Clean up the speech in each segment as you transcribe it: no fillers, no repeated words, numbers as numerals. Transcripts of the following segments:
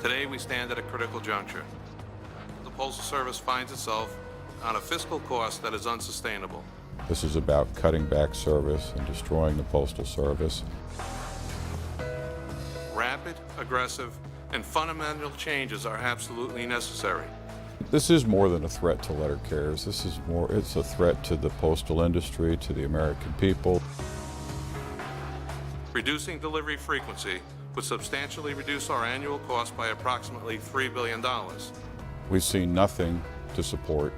Today we stand at a critical juncture. The Postal Service finds itself on a fiscal cost that is unsustainable. This is about cutting back service and destroying the Postal Service. Rapid, aggressive, and fundamental changes are absolutely necessary. This is more than a threat to letter carriers. It's a threat to the postal industry, to the American people. Reducing delivery frequency would substantially reduce our annual cost by approximately $3 billion. We've seen nothing to support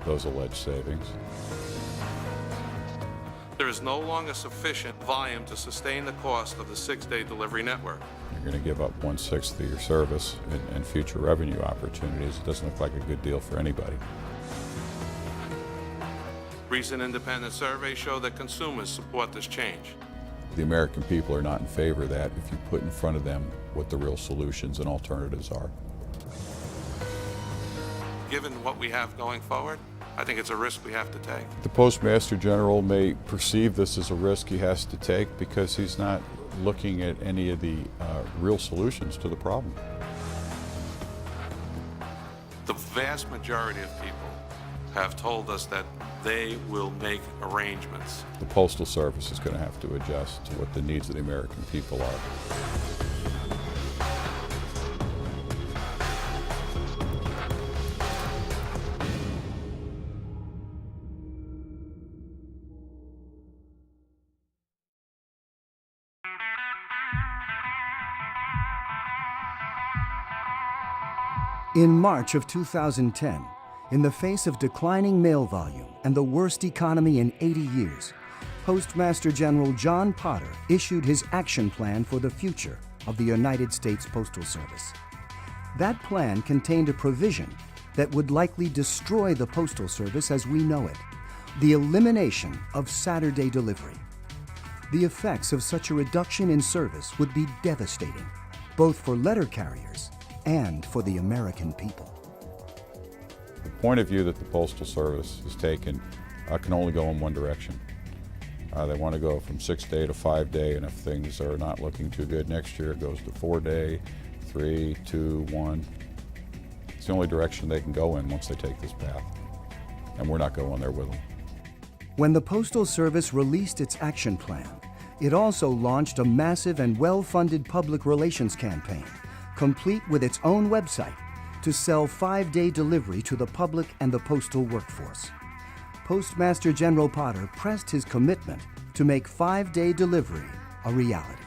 those alleged savings. There is no longer sufficient volume to sustain the cost of the 6-day delivery network. You're going to give up 1/6 of your service and future revenue opportunities. It doesn't look like a good deal for anybody. Recent independent surveys show that consumers support this change. The American people are not in favor of that if you put in front of them what the real solutions and alternatives are. Given what we have going forward, I think it's a risk we have to take. The Postmaster General may perceive this as a risk he has to take because he's not looking at any of the real solutions to the problem. The vast majority of people have told us that they will make arrangements. The Postal Service is going to have to adjust to what the needs of the American people are. In March of 2010, in the face of declining mail volume and the worst economy in 80 years, Postmaster General John Potter issued his action plan for the future of the United States Postal Service. That plan contained a provision that would likely destroy the Postal Service as we know it: the elimination of Saturday delivery. The effects of such a reduction in service would be devastating, both for letter carriers and for the American people. The point of view that the Postal Service has taken can only go in one direction. They want to go from 6-day to 5-day, and if things are not looking too good next year, it goes to 4-day, 3, 2, 1. It's the only direction they can go in once they take this path, and we're not going there with them. When the Postal Service released its action plan, it also launched a massive and well-funded public relations campaign, complete with its own website, to sell 5-day delivery to the public and the postal workforce. Postmaster General Potter pressed his commitment to make 5-day delivery a reality.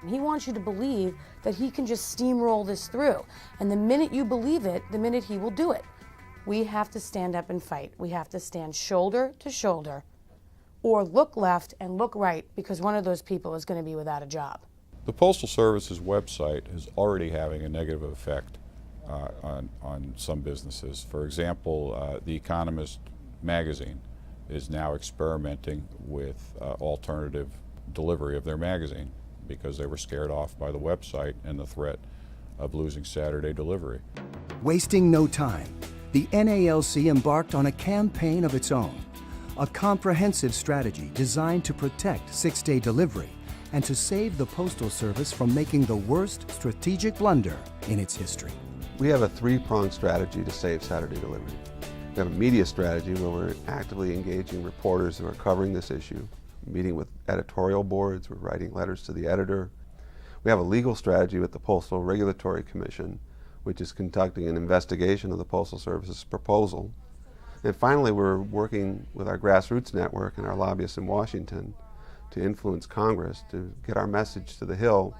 He wants you to believe that he can just steamroll this through. And the minute you believe it, the minute he will do it. We have to stand up and fight. We have to stand shoulder to shoulder, or look left and look right, because one of those people is going to be without a job. The Postal Service's website is already having a negative effect on some businesses. For example, The Economist magazine is now experimenting with alternative delivery of their magazine because they were scared off by the website and the threat of losing Saturday delivery. Wasting no time, the NALC embarked on a campaign of its own, a comprehensive strategy designed to protect 6-day delivery and to save the Postal Service from making the worst strategic blunder in its history. We have a 3-pronged strategy to save Saturday delivery. We have a media strategy where we're actively engaging reporters who are covering this issue, meeting with editorial boards, we're writing letters to the editor. We have a legal strategy with the Postal Regulatory Commission, which is conducting an investigation of the Postal Service's proposal. And finally, we're working with our grassroots network and our lobbyists in Washington to influence Congress to get our message to the Hill,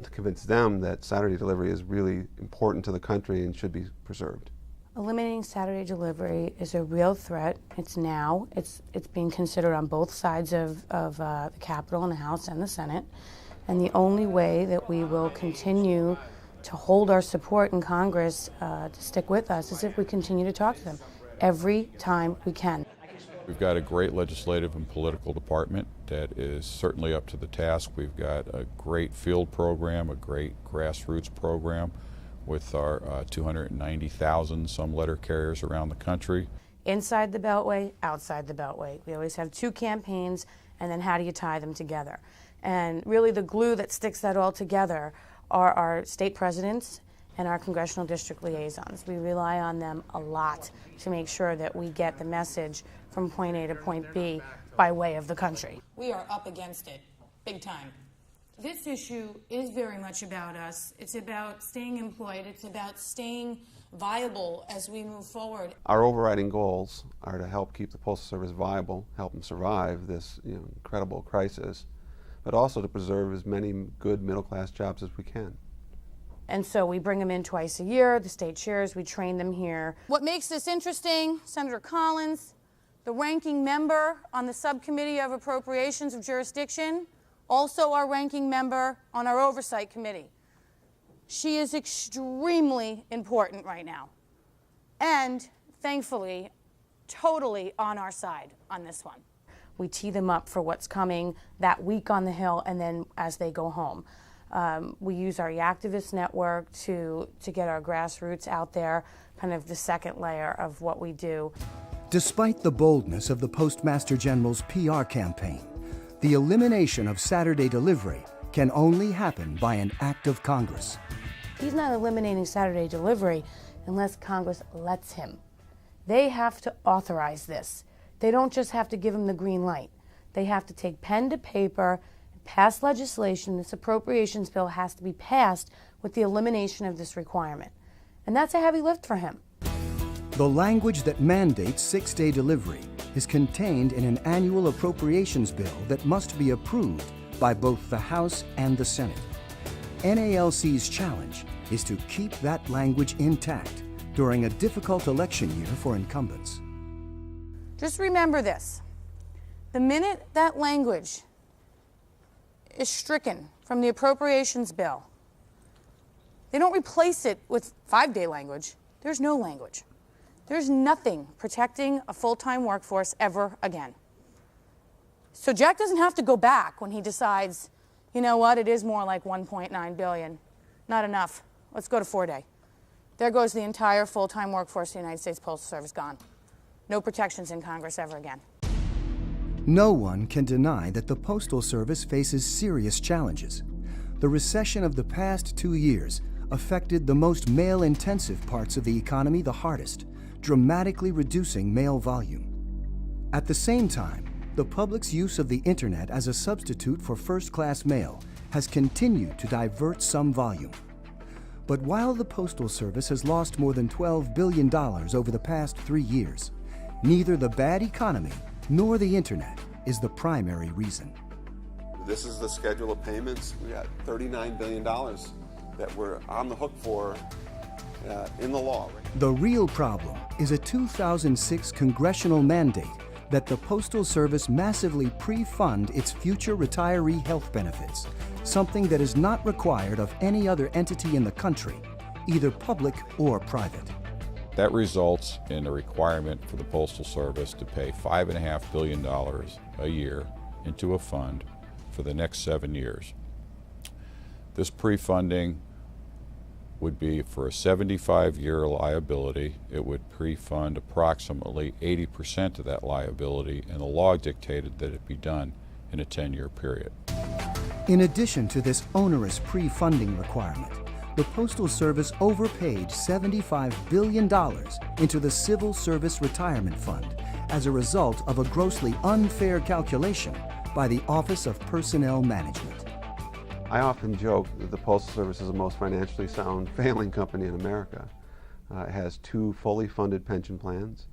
to convince them that Saturday delivery is really important to the country and should be preserved. Eliminating Saturday delivery is a real threat. It's now. It's being considered on both sides of the Capitol and the House and the Senate. And the only way that we will continue to hold our support in Congress to stick with us is if we continue to talk to them every time we can. We've got a great legislative and political department that is certainly up to the task. We've got a great field program, a great grassroots program with our 290,000 some letter carriers around the country. Inside the Beltway, outside the Beltway. We always have 2 campaigns, and then how do you tie them together? And really the glue that sticks that all together are our state presidents and our congressional district liaisons. We rely on them a lot to make sure that we get the message from point A to point B by way of the country. We are up against it, big time. This issue is very much about us. It's about staying employed. It's about staying viable as we move forward. Our overriding goals are to help keep the Postal Service viable, help them survive this incredible crisis, but also to preserve as many good middle-class jobs as we can. And so we bring them in twice a year, the state chairs, we train them here. What makes this interesting, Senator Collins, the ranking member on the Subcommittee of Appropriations of Jurisdiction, also our ranking member on our Oversight Committee. She is extremely important right now. And thankfully, totally on our side on this one. We tee them up for what's coming that week on the Hill and then as they go home. We use our activist network to get our grassroots out there, kind of the second layer of what we do. Despite the boldness of the Postmaster General's PR campaign, the elimination of Saturday delivery can only happen by an act of Congress. He's not eliminating Saturday delivery unless Congress lets him. They have to authorize this. They don't just have to give him the green light. They have to take pen to paper, pass legislation. This appropriations bill has to be passed with the elimination of this requirement. And that's a heavy lift for him. The language that mandates six-day delivery is contained in an annual appropriations bill that must be approved by both the House and the Senate. NALC's challenge is to keep that language intact during a difficult election year for incumbents. Just remember this. The minute that language is stricken from the appropriations bill, they don't replace it with 5-day language. There's no language. There's nothing protecting a full-time workforce ever again. So Jack doesn't have to go back when he decides, you know what, it is more like 1.9 billion. Not enough. Let's go to 4-day. There goes the entire full-time workforce of the United States Postal Service gone. No protections in Congress ever again. No one can deny that the Postal Service faces serious challenges. The recession of the past 2 years affected the most mail-intensive parts of the economy the hardest, dramatically reducing mail volume. At the same time, the public's use of the internet as a substitute for first-class mail has continued to divert some volume. But while the Postal Service has lost more than $12 billion over the past 3 years, neither the bad economy nor the internet is the primary reason. This is the schedule of payments. We got $39 billion that we're on the hook for in the law. The real problem is a 2006 congressional mandate that the Postal Service massively pre-fund its future retiree health benefits, something that is not required of any other entity in the country, either public or private. That results in a requirement for the Postal Service to pay $5.5 billion a year into a fund for the next 7 years. This pre-funding would be for a 75-year liability. It would pre-fund approximately 80% of that liability, and the law dictated that it be done in a 10-year period. In addition to this onerous pre-funding requirement, the Postal Service overpaid $75 billion into the Civil Service Retirement Fund as a result of a grossly unfair calculation by the Office of Personnel Management. I often joke that the Postal Service is the most financially sound failing company in America. It has 2 fully funded pension plans.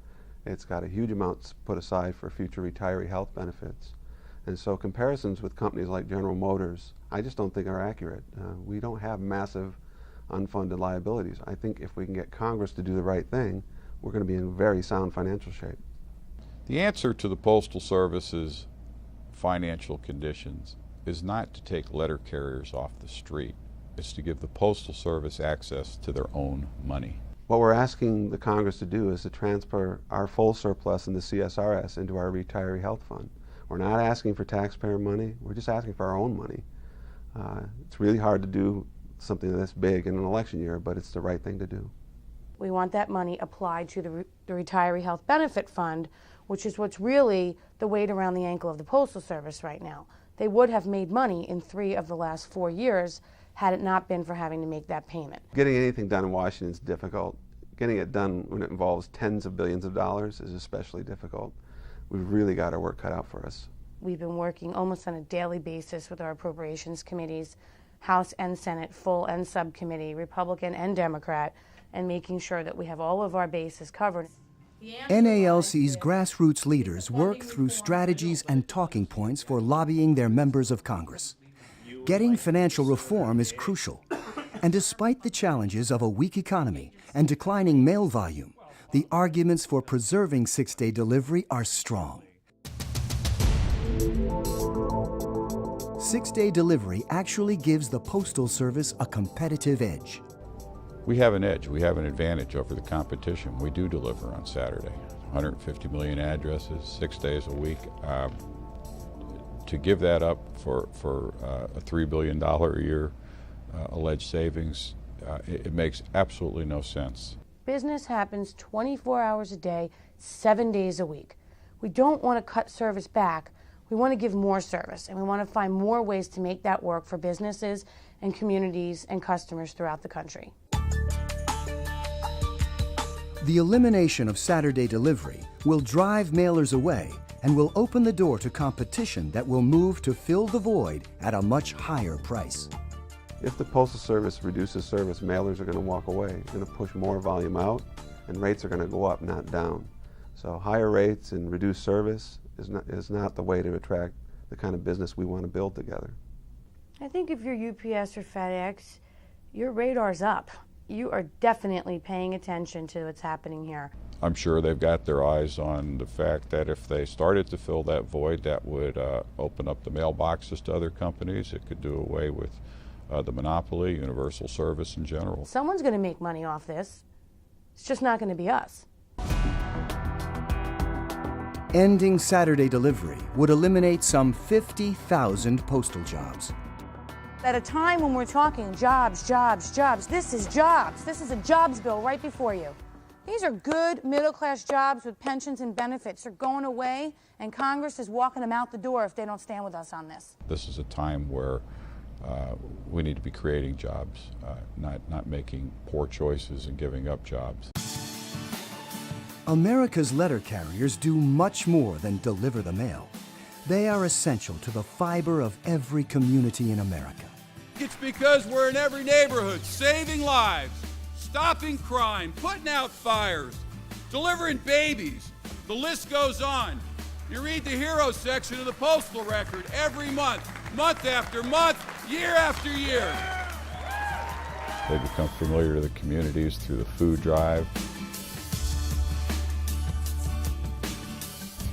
It's got a huge amount put aside for future retiree health benefits. And so comparisons with companies like General Motors, I just don't think are accurate. We don't have massive unfunded liabilities. I think if we can get Congress to do the right thing, we're going to be in very sound financial shape. The answer to the Postal Service's financial conditions is not to take letter carriers off the street. It's to give the Postal Service access to their own money. What we're asking the Congress to do is to transfer our full surplus in the CSRS into our retiree health fund. We're not asking for taxpayer money, we're just asking for our own money. It's really hard to do something this big in an election year, but it's the right thing to do. We want that money applied to the Retiree Health Benefit Fund, which is what's really the weight around the ankle of the Postal Service right now. They would have made money in 3 of the last 4 years had it not been for having to make that payment. Getting anything done in Washington is difficult. Getting it done when it involves tens of billions of dollars is especially difficult. We've really got our work cut out for us. We've been working almost on a daily basis with our appropriations committees, House and Senate, full and subcommittee, Republican and Democrat, and making sure that we have all of our bases covered. NALC's grassroots leaders work through strategies and talking points for lobbying their members of Congress. Getting financial reform is crucial. And despite the challenges of a weak economy and declining mail volume, the arguments for preserving six-day delivery are strong. Six-day delivery actually gives the Postal Service a competitive edge. We have an edge. We have an advantage over the competition. We do deliver on Saturday. 150 million addresses, 6 days a week. To give that up for a $3 billion a year alleged savings, it makes absolutely no sense. Business happens 24 hours a day, 7 days a week. We don't want to cut service back. We want to give more service, and we want to find more ways to make that work for businesses and communities and customers throughout the country. The elimination of Saturday delivery will drive mailers away and will open the door to competition that will move to fill the void at a much higher price. If the Postal Service reduces service, mailers are going to walk away. They're going to push more volume out, and rates are going to go up, not down. So higher rates and reduced service is not the way to attract the kind of business we want to build together. I think if you're UPS or FedEx, your radar's up. You are definitely paying attention to what's happening here. I'm sure they've got their eyes on the fact that if they started to fill that void, that would open up the mailboxes to other companies. It could do away with the monopoly, universal service in general. Someone's going to make money off this. It's just not going to be us. Ending Saturday delivery would eliminate some 50,000 postal jobs. At a time when we're talking jobs, jobs, jobs, this is jobs. This is a jobs bill right before you. These are good middle-class jobs with pensions and benefits. They're going away, and Congress is walking them out the door if they don't stand with us on this. This is a time where we need to be creating jobs, not making poor choices and giving up jobs. America's letter carriers do much more than deliver the mail. They are essential to the fiber of every community in America. It's because we're in every neighborhood, saving lives, stopping crime, putting out fires, delivering babies. The list goes on. You read the heroes section of the Postal Record every month, month after month, year after year. They become familiar to the communities through the food drive,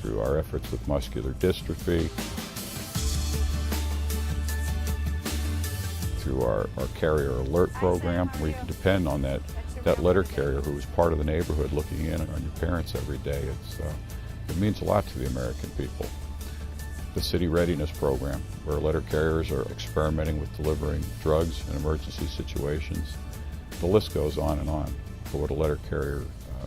through our efforts with muscular dystrophy, through our carrier alert program, where you can depend on that letter carrier who is part of the neighborhood looking in on your parents every day. It means a lot to the American people. The City Readiness Program, where letter carriers are experimenting with delivering drugs in emergency situations. The list goes on for what a letter carrier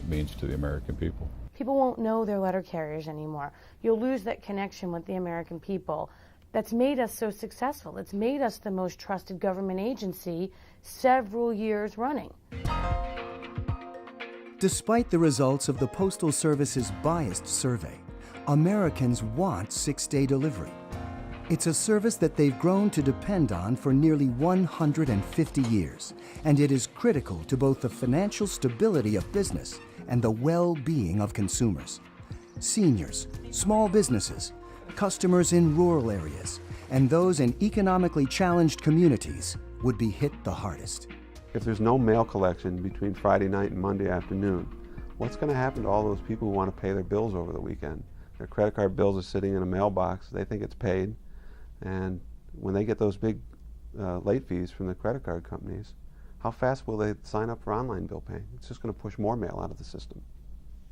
means to the American people. People won't know they're letter carriers anymore. You'll lose that connection with the American people that's made us so successful. It's made us the most trusted government agency several years running. Despite the results of the Postal Service's biased survey, Americans want six-day delivery. It's a service that they've grown to depend on for nearly 150 years, and it is critical to both the financial stability of business and the well-being of consumers. Seniors, small businesses, customers in rural areas, and those in economically challenged communities would be hit the hardest. If there's no mail collection between Friday night and Monday afternoon, what's going to happen to all those people who want to pay their bills over the weekend? Their credit card bills are sitting in a mailbox, they think it's paid, and when they get those big late fees from the credit card companies, how fast will they sign up for online bill paying? It's just going to push more mail out of the system.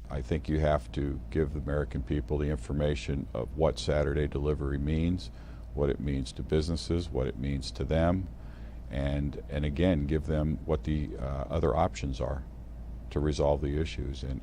I think you have to give the American people the information of what Saturday delivery means, what it means to businesses, what it means to them, and again, give them what the other options are to resolve the issues. And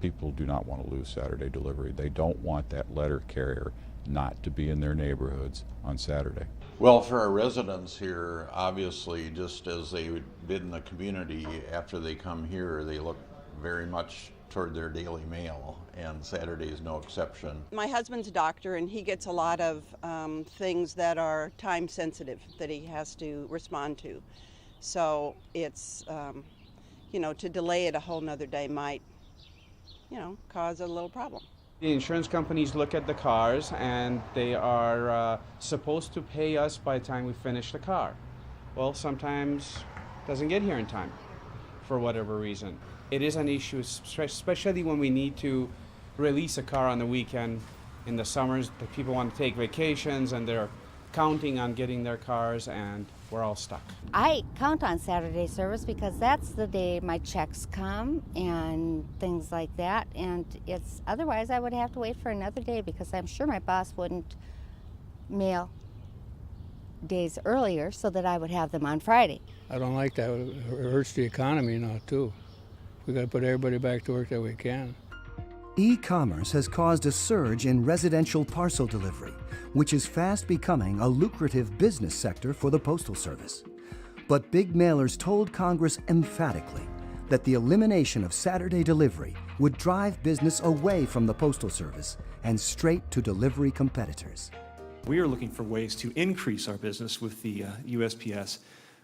people do not want to lose Saturday delivery. They don't want that letter carrier not to be in their neighborhoods on Saturday. Well, for our residents here, obviously, just as they did in the community, after they come here, they look very much toward their daily mail, and Saturday is no exception. My husband's a doctor, and he gets a lot of things that are time sensitive that he has to respond to. So it's, to delay it a whole nother day might, cause a little problem. The insurance companies look at the cars and they are supposed to pay us by the time we finish the car. Well, sometimes it doesn't get here in time for whatever reason. It is an issue, especially when we need to release a car on the weekend. In the summers, the people want to take vacations and they're counting on getting their cars, and we're all stuck. I count on Saturday service because that's the day my checks come and things like that, and it's otherwise I would have to wait for another day because I'm sure my boss wouldn't mail days earlier so that I would have them on Friday. I don't like that. It hurts the economy now too. We got to put everybody back to work that we can. E-commerce has caused a surge in residential parcel delivery, which is fast becoming a lucrative business sector for the Postal Service. But big mailers told Congress emphatically that the elimination of Saturday delivery would drive business away from the Postal Service and straight to delivery competitors. We are looking for ways to increase our business with the USPS,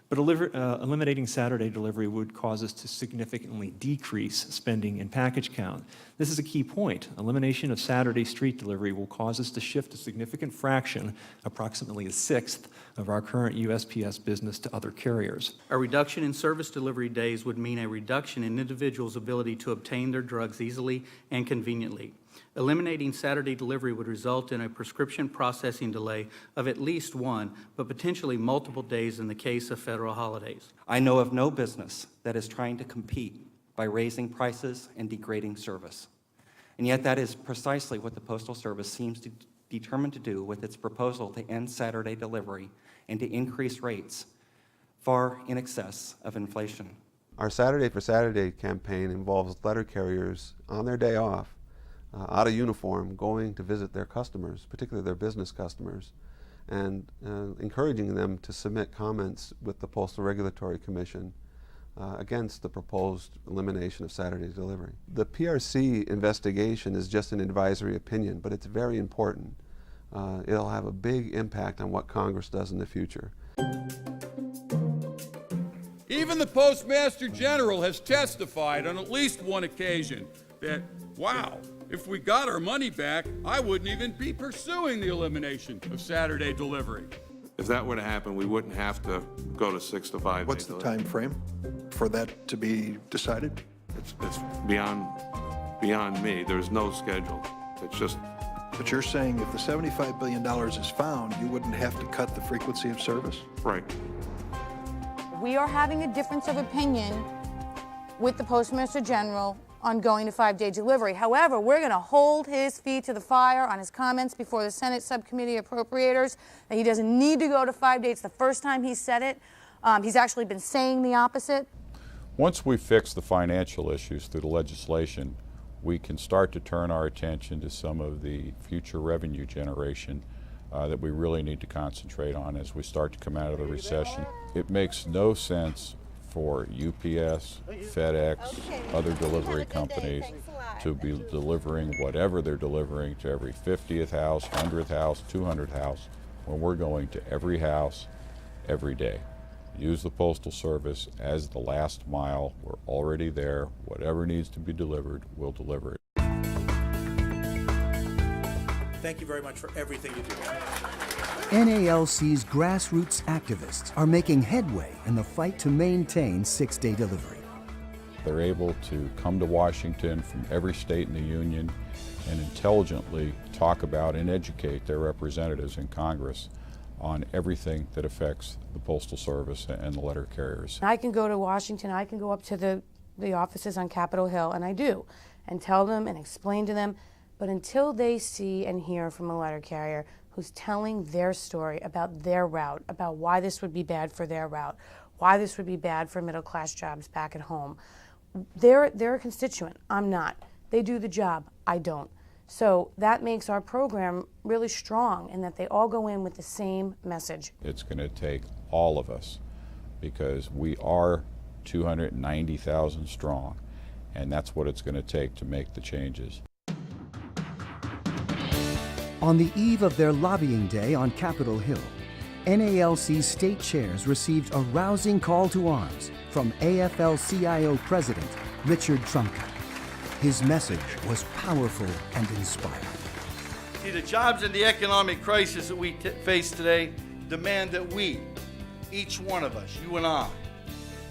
but eliminating Saturday delivery would cause us to significantly decrease spending in package count. This is a key point. Elimination of Saturday street delivery will cause us to shift a significant fraction, approximately a sixth, of our current USPS business to other carriers. A reduction in service delivery days would mean a reduction in individuals' ability to obtain their drugs easily and conveniently. Eliminating Saturday delivery would result in a prescription processing delay of at least one, but potentially multiple days in the case of federal holidays. I know of no business that is trying to compete by raising prices and degrading service. And yet that is precisely what the Postal Service seems to determined to do with its proposal to end Saturday delivery and to increase rates far in excess of inflation. Our Saturday for Saturday campaign involves letter carriers on their day off, out of uniform, going to visit their customers, particularly their business customers, and encouraging them to submit comments with the Postal Regulatory Commission against the proposed elimination of Saturday delivery. The PRC investigation is just an advisory opinion, but it's very important. It'll have a big impact on what Congress does in the future. Even the Postmaster General has testified on at least one occasion that, wow, if we got our money back, I wouldn't even be pursuing the elimination of Saturday delivery. If that were to happen, we wouldn't have to go to 6 to 5 days. What's the time frame for that to be decided? It's beyond me. There's no schedule. It's just... But you're saying if the $75 billion is found, you wouldn't have to cut the frequency of service? Right. We are having a difference of opinion with the Postmaster General on going to 5-day delivery. However, we're going to hold his feet to the fire on his comments before the Senate Subcommittee Appropriators that he doesn't need to go to 5 days. The first time he said it, he's actually been saying the opposite. Once we fix the financial issues through the legislation, we can start to turn our attention to some of the future revenue generation that we really need to concentrate on as we start to come out of the recession. It makes no sense for UPS, FedEx, other delivery companies to be delivering whatever they're delivering to every 50th house, 100th house, 200th house, when we're going to every house, every day. Use the Postal Service as the last mile. We're already there. Whatever needs to be delivered, we'll deliver it. Thank you very much for everything you do. NALC's grassroots activists are making headway in the fight to maintain 6-day delivery. They're able to come to Washington from every state in the union and intelligently talk about and educate their representatives in Congress on everything that affects the Postal Service and the letter carriers. I can go to Washington, I can go up to the offices on Capitol Hill, and I do, and tell them and explain to them, but until they see and hear from a letter carrier who's telling their story about their route, about why this would be bad for their route, why this would be bad for middle-class jobs back at home, they're a constituent. I'm not. They do the job. I don't. So that makes our program really strong in that they all go in with the same message. It's going to take all of us because we are 290,000 strong, and that's what it's going to take to make the changes. On the eve of their lobbying day on Capitol Hill, NALC state chairs received a rousing call to arms from AFL-CIO President Richard Trumka. His message was powerful and inspiring. See, the jobs and the economic crisis that we face today demand that we, each one of us, you and I,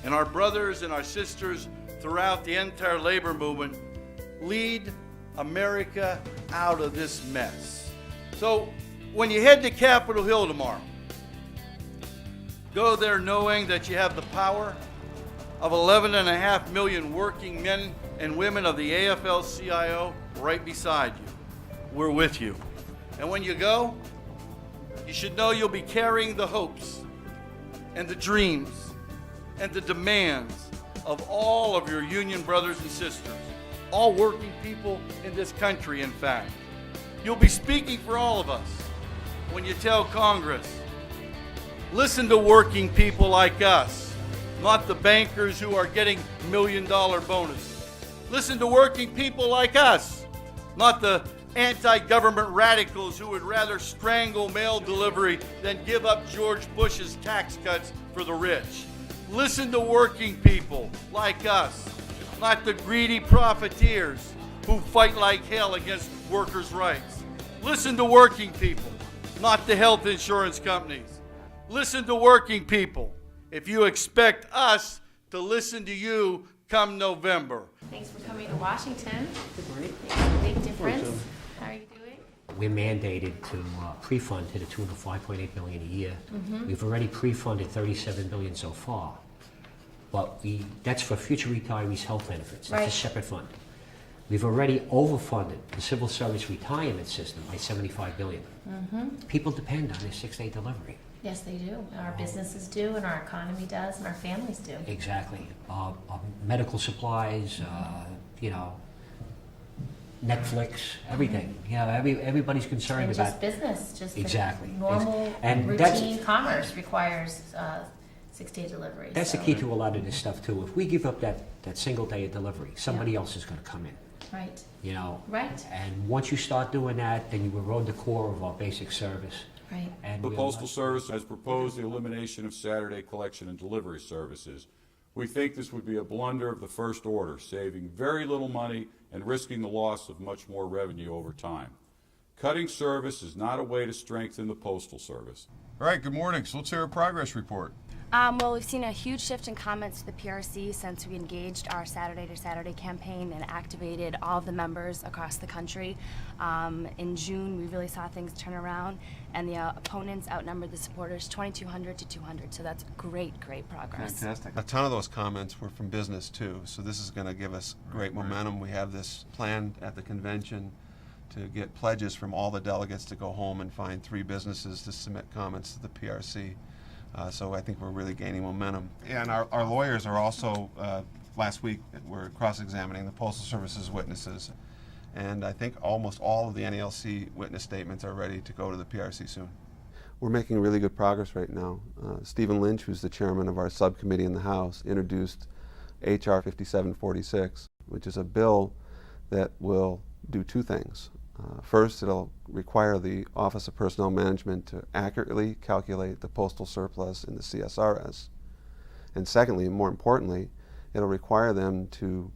and our brothers and our sisters throughout the entire labor movement, lead America out of this mess. So when you head to Capitol Hill tomorrow, go there knowing that you have the power of 11.5 million working men and women of the AFL-CIO right beside you. We're with you. And when you go, you should know you'll be carrying the hopes and the dreams and the demands of all of your union brothers and sisters, all working people in this country, in fact. You'll be speaking for all of us when you tell Congress, listen to working people like us, not the bankers who are getting million-dollar bonuses. Listen to working people like us, not the anti-government radicals who would rather strangle mail delivery than give up George Bush's tax cuts for the rich. Listen to working people like us, not the greedy profiteers who fight like hell against workers' rights. Listen to working people, not the health insurance companies. Listen to working people if you expect us to listen to you come November. Thanks for coming to Washington. Good morning. Makes a big difference. How are you doing? We're mandated to pre-fund to the tune of $5.8 billion a year. We've already pre-funded $37 billion so far, but that's for future retirees' health benefits. That's a separate fund. We've already overfunded the civil service retirement system by $75 billion. People depend on their 6-day delivery. Yes, they do. Our businesses do, and our economy does, and our families do. Exactly. Medical supplies, Netflix, everything. Everybody's concerned and about just business, just exactly. Normal and routine commerce requires 6-day delivery. That's the key to a lot of this stuff too. If we give up that single day of delivery, somebody else is going to come in. Right. Right. And once you start doing that, then you erode the core of our basic service. Right. And the Postal Service has proposed the elimination of Saturday collection and delivery services. We think this would be a blunder of the first order, saving very little money and risking the loss of much more revenue over time. Cutting service is not a way to strengthen the Postal Service. All right, good morning. So let's hear a progress report. Well, we've seen a huge shift in comments to the PRC since we engaged our Saturday to Saturday campaign and activated all of the members across the country. In June, we really saw things turn around, and the opponents outnumbered the supporters 2,200 to 200. So that's great progress. Fantastic. A ton of those comments were from business too, so this is going to give us great momentum. We have this planned at the convention to get pledges from all the delegates to go home and find 3 businesses to submit comments to the PRC. So I think we're really gaining momentum. And our lawyers are also, last week, were cross-examining the Postal Service's witnesses. And I think almost all of the NALC witness statements are ready to go to the PRC soon. We're making really good progress right now. Stephen Lynch, who's the chairman of our subcommittee in the House, introduced H.R. 5746, which is a bill that will do 2 things. First, it'll require the Office of Personnel Management to accurately calculate the postal surplus in the CSRS. And secondly, and more importantly, it'll require them to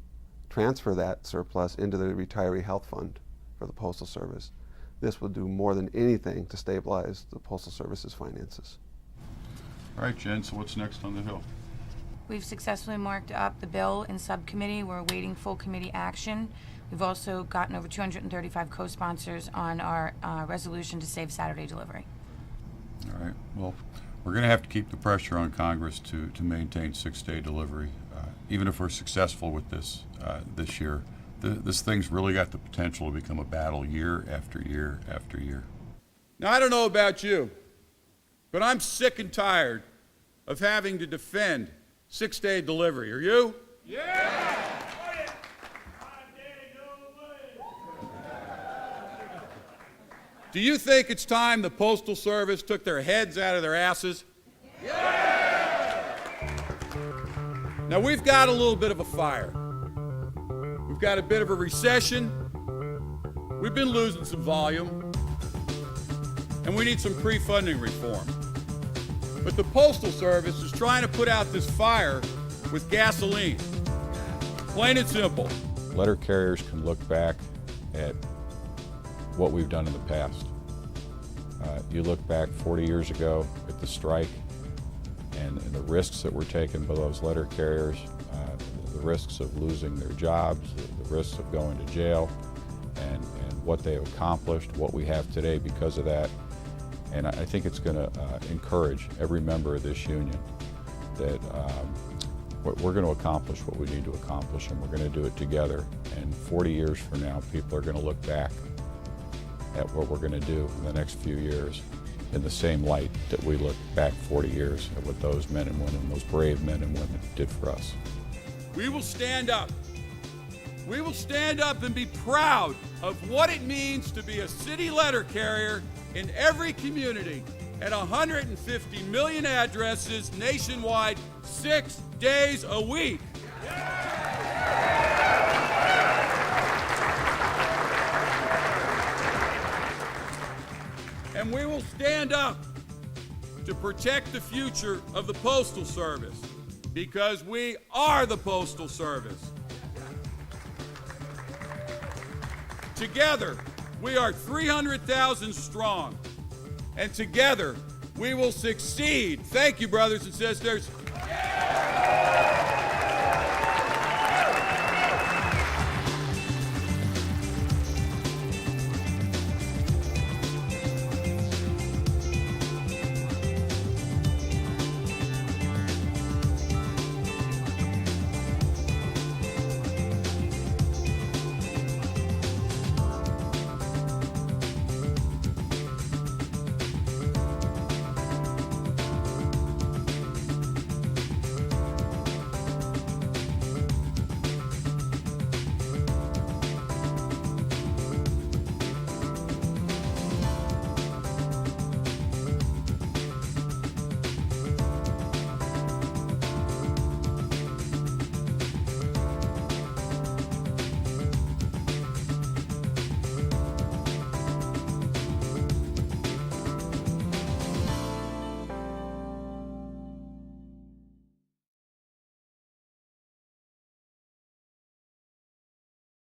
transfer that surplus into the retiree health fund for the Postal Service. This will do more than anything to stabilize the Postal Service's finances. All right, Jen, so what's next on the Hill? We've successfully marked up the bill in subcommittee. We're awaiting full committee action. We've also gotten over 235 co-sponsors on our resolution to save Saturday delivery. All right, well, we're going to have to keep the pressure on Congress to maintain 6-day delivery. Even if we're successful with this this year, this thing's really got the potential to become a battle year after year after year. Now, I don't know about you, but I'm sick and tired of having to defend 6-day delivery. Are you? Yeah! Do you think it's time the Postal Service took their heads out of their asses? Now, we've got a little bit of a fire. We've got a bit of a recession. We've been losing some volume. And we need some pre-funding reform. But the Postal Service is trying to put out this fire with gasoline. Plain and simple. Letter carriers can look back at what we've done in the past. You look back 40 years ago at the strike and the risks that were taken by those letter carriers, the risks of losing their jobs, the risks of going to jail, and what they accomplished, what we have today because of that. And I think it's going to encourage every member of this union that we're going to accomplish what we need to accomplish, and we're going to do it together. And 40 years from now, people are going to look back at what we're going to do in the next few years in the same light that we look back 40 years at what those men and women, those brave men and women did for us. We will stand up. We will stand up and be proud of what it means to be a city letter carrier in every community at 150 million addresses nationwide, 6 days a week. And we will stand up to protect the future of the Postal Service, because we are the Postal Service. Together, we are 300,000 strong, and together we will succeed. Thank you, brothers and sisters.